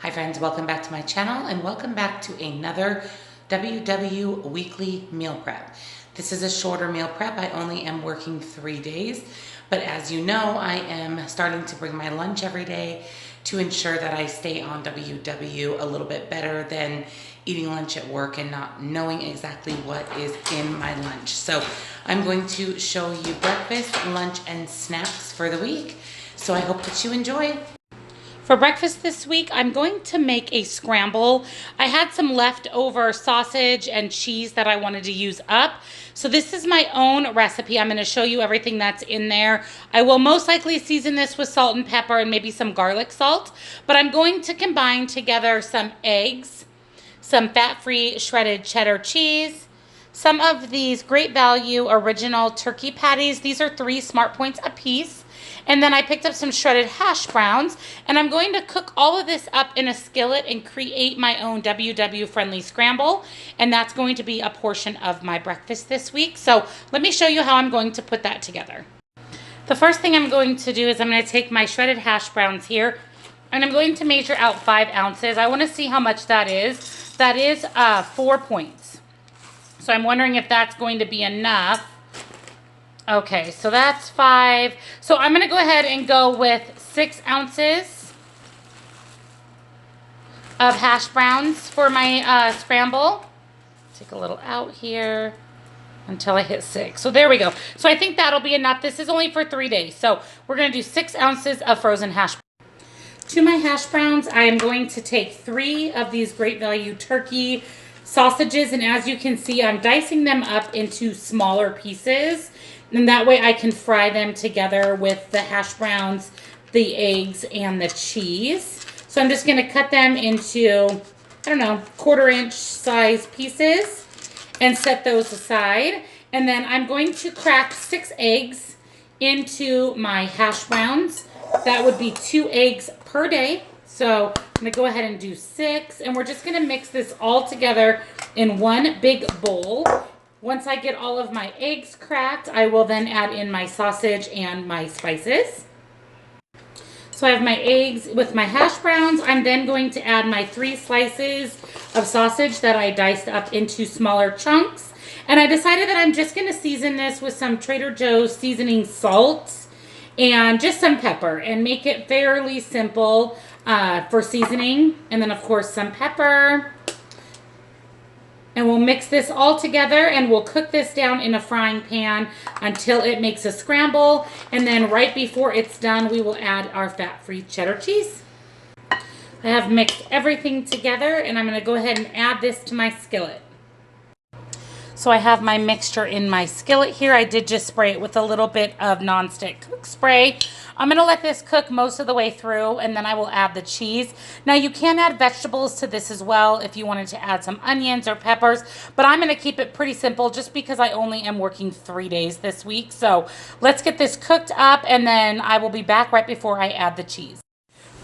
Hi friends, welcome back to my channel and welcome back to another WW weekly meal prep. This is a shorter meal prep. I only am working 3 days, but as you know, I am starting to bring my lunch every day to ensure that I stay on WW a little bit better than eating lunch at work and not knowing exactly what is in my lunch. So I'm going to show you breakfast, lunch, and snacks for the week. So I hope that you enjoy. For breakfast this week, I'm going to make a scramble. I had some leftover sausage and cheese that I wanted to use up. So this is my own recipe. I'm going to show you everything that's in there. I will most likely season this with salt and pepper and maybe some garlic salt. But I'm going to combine together some eggs, some fat-free shredded cheddar cheese, some of these Great Value original turkey patties. These are 3 Smart Points a piece. And then I picked up some shredded hash browns, and I'm going to cook all of this up in a skillet and create my own WW friendly scramble. And that's going to be a portion of my breakfast this week. So let me show you how I'm going to put that together. The first thing I'm going to do is I'm going to take my shredded hash browns here, and I'm going to measure out 5 ounces. I want to see how much that is. That is 4 points. So I'm wondering if that's going to be enough. Okay, so that's 5. So I'm going to go ahead and go with 6 ounces of hash browns for my scramble. Take a little out here until I hit 6. So there we go. So I think that'll be enough. This is only for 3 days. So we're going to do 6 ounces of frozen hash browns. To my hash browns, I am going to take 3 of these Great Value turkey sausages. And as you can see, I'm dicing them up into smaller pieces. And that way I can fry them together with the hash browns, the eggs, and the cheese. So I'm just going to cut them into, I don't know, 1/4 inch size pieces and set those aside. And then I'm going to crack 6 eggs into my hash browns. That would be 2 eggs per day. So I'm going to go ahead and do 6. And we're just going to mix this all together in one big bowl. Once I get all of my eggs cracked, I will then add in my sausage and my spices. So I have my eggs with my hash browns. I'm then going to add my 3 slices of sausage that I diced up into smaller chunks. And I decided that I'm just going to season this with some Trader Joe's seasoning salt and just some pepper and make it fairly simple for seasoning. And then, of course, some pepper. And we'll mix this all together and we'll cook this down in a frying pan until it makes a scramble. And then right before it's done, we will add our fat-free cheddar cheese. I have mixed everything together and I'm going to go ahead and add this to my skillet. So I have my mixture in my skillet here. I did just spray it with a little bit of nonstick cook spray. I'm going to let this cook most of the way through and then I will add the cheese. Now you can add vegetables to this as well if you wanted to add some onions or peppers, but I'm going to keep it pretty simple just because I only am working 3 days this week. So let's get this cooked up and then I will be back right before I add the cheese.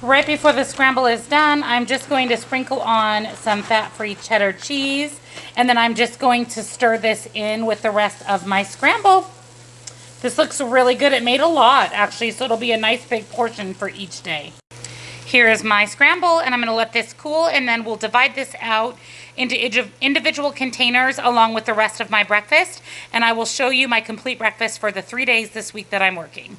Right before the scramble is done, I'm just going to sprinkle on some fat-free cheddar cheese, and then I'm just going to stir this in with the rest of my scramble. This looks really good. It made a lot, actually, so it'll be a nice big portion for each day. Here is my scramble, and I'm going to let this cool, and then we'll divide this out into individual containers along with the rest of my breakfast, and I will show you my complete breakfast for the 3 days this week that I'm working.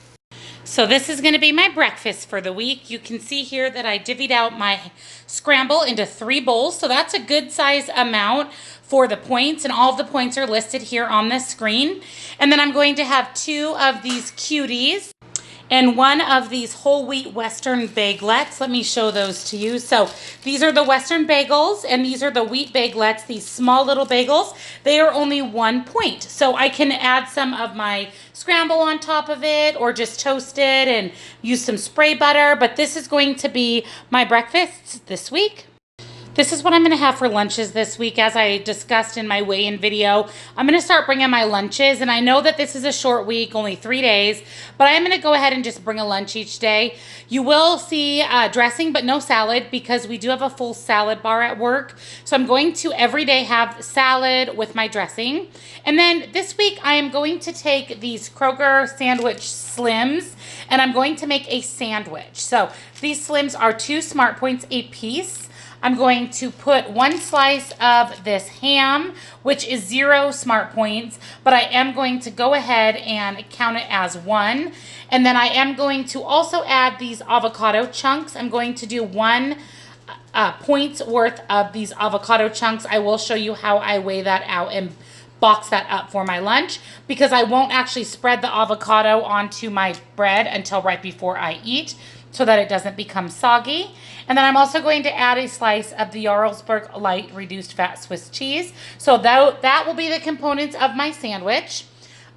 So this is going to be my breakfast for the week. You can see here that I divvied out my scramble into 3 bowls. So that's a good size amount for the points. And all of the points are listed here on the screen. And then I'm going to have 2 of these cuties and 1 of these whole wheat Western bagelettes. Let me show those to you. So these are the Western bagels and these are the wheat bagelettes, these small little bagels. They are only 1 point. So I can add some of my scramble on top of it or just toast it and use some spray butter. But this is going to be my breakfast this week. This is what I'm going to have for lunches this week. As I discussed in my weigh-in video, I'm going to start bringing my lunches. And I know that this is a short week, only 3 days, but I am going to go ahead and just bring a lunch each day. You will see dressing, but no salad, because we do have a full salad bar at work. So I'm going to every day have salad with my dressing. And then this week I am going to take these Kroger sandwich slims and I'm going to make a sandwich. So these slims are 2 Smart Points a piece. I'm going to put 1 slice of this ham, which is 0 Smart Points, but I am going to go ahead and count it as 1. And then I am going to also add these avocado chunks. I'm going to do 1 points worth of these avocado chunks. I will show you how I weigh that out and box that up for my lunch, because I won't actually spread the avocado onto my bread until right before I eat, so that it doesn't become soggy. And then I'm also going to add a slice of the Jarlsberg light reduced fat Swiss cheese. So that will be the components of my sandwich.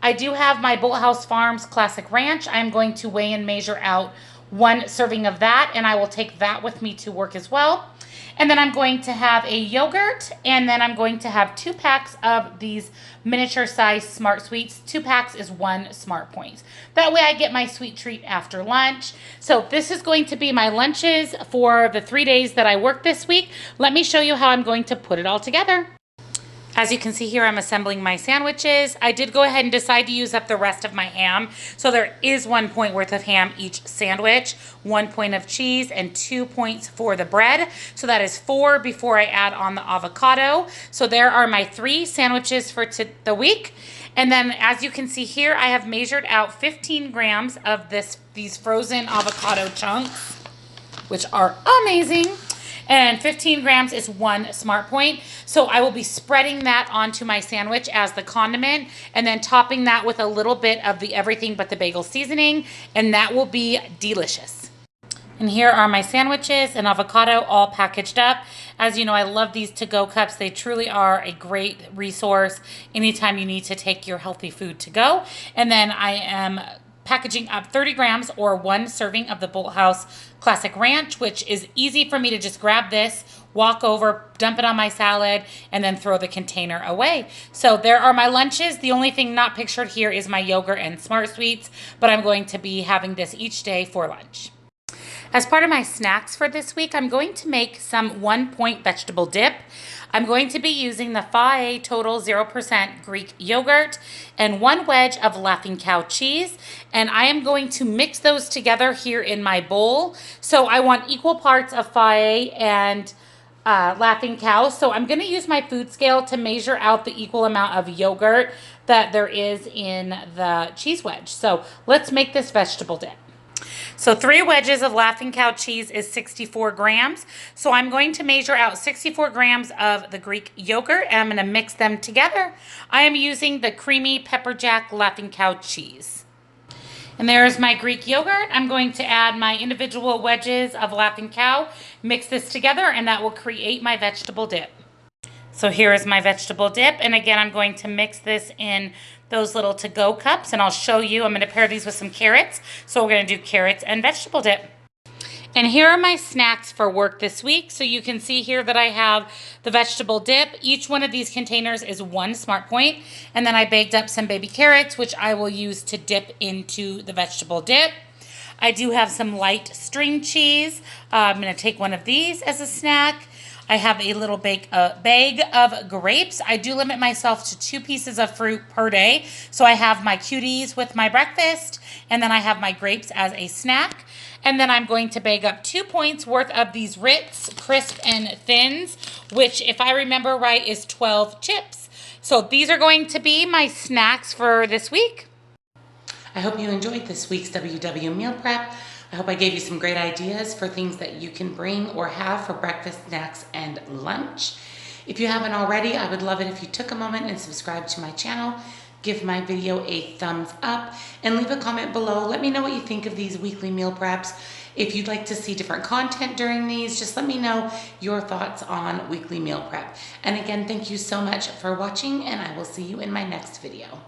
I do have my Bolthouse Farms Classic Ranch. I'm going to weigh and measure out 1 serving of that, and I will take that with me to work as well. And then I'm going to have a yogurt, and then I'm going to have 2 packs of these miniature size Smart Sweets. 2 packs is 1 Smart Point. That way I get my sweet treat after lunch. So this is going to be my lunches for the 3 days that I work this week. Let me show you how I'm going to put it all together. As you can see here, I'm assembling my sandwiches. I did go ahead and decide to use up the rest of my ham. So there is 1 point worth of ham each sandwich, 1 point of cheese, and 2 points for the bread. So that is 4 before I add on the avocado. So there are my 3 sandwiches for the week. And then as you can see here, I have measured out 15 grams of these frozen avocado chunks, which are amazing. And 15 grams is 1 Smart Point. So I will be spreading that onto my sandwich as the condiment, and then topping that with a little bit of the everything but the bagel seasoning, and that will be delicious. And here are my sandwiches and avocado all packaged up. As you know, I love these to-go cups. They truly are a great resource anytime you need to take your healthy food to go. And then I am packaging up 30 grams or 1 serving of the Bolthouse Classic Ranch, which is easy for me to just grab this, walk over, dump it on my salad, and then throw the container away. So there are my lunches. The only thing not pictured here is my yogurt and Smart Sweets, but I'm going to be having this each day for lunch. As part of my snacks for this week, I'm going to make some 1 point vegetable dip. I'm going to be using the FAE Total 0% Greek yogurt and 1 wedge of Laughing Cow cheese. And I am going to mix those together here in my bowl. So I want equal parts of FAE and Laughing Cow. So I'm going to use my food scale to measure out the equal amount of yogurt that there is in the cheese wedge. So let's make this vegetable dip. So 3 wedges of Laughing Cow cheese is 64 grams. So I'm going to measure out 64 grams of the Greek yogurt, and I'm going to mix them together. I am using the creamy pepper jack Laughing Cow cheese. And there's my Greek yogurt. I'm going to add my individual wedges of Laughing Cow, mix this together, and that will create my vegetable dip. So here is my vegetable dip, and again, I'm going to mix this in those little to-go cups, and I'll show you. I'm going to pair these with some carrots, so we're going to do carrots and vegetable dip. And here are my snacks for work this week. So you can see here that I have the vegetable dip. Each one of these containers is 1 Smart Point, and then I baked up some baby carrots, which I will use to dip into the vegetable dip. I do have some light string cheese. I'm going to take one of these as a snack. I have a little bag of grapes. I do limit myself to 2 pieces of fruit per day. So I have my cuties with my breakfast, and then I have my grapes as a snack. And then I'm going to bag up 2 points worth of these Ritz Crisp and Thins, which, if I remember right, is 12 chips. So these are going to be my snacks for this week. I hope you enjoyed this week's WW Meal Prep. I hope I gave you some great ideas for things that you can bring or have for breakfast, snacks, and lunch. If you haven't already, I would love it if you took a moment and subscribe to my channel, give my video a thumbs up, and leave a comment below. Let me know what you think of these weekly meal preps. If you'd like to see different content during these, just let me know your thoughts on weekly meal prep. And again, thank you so much for watching, and I will see you in my next video.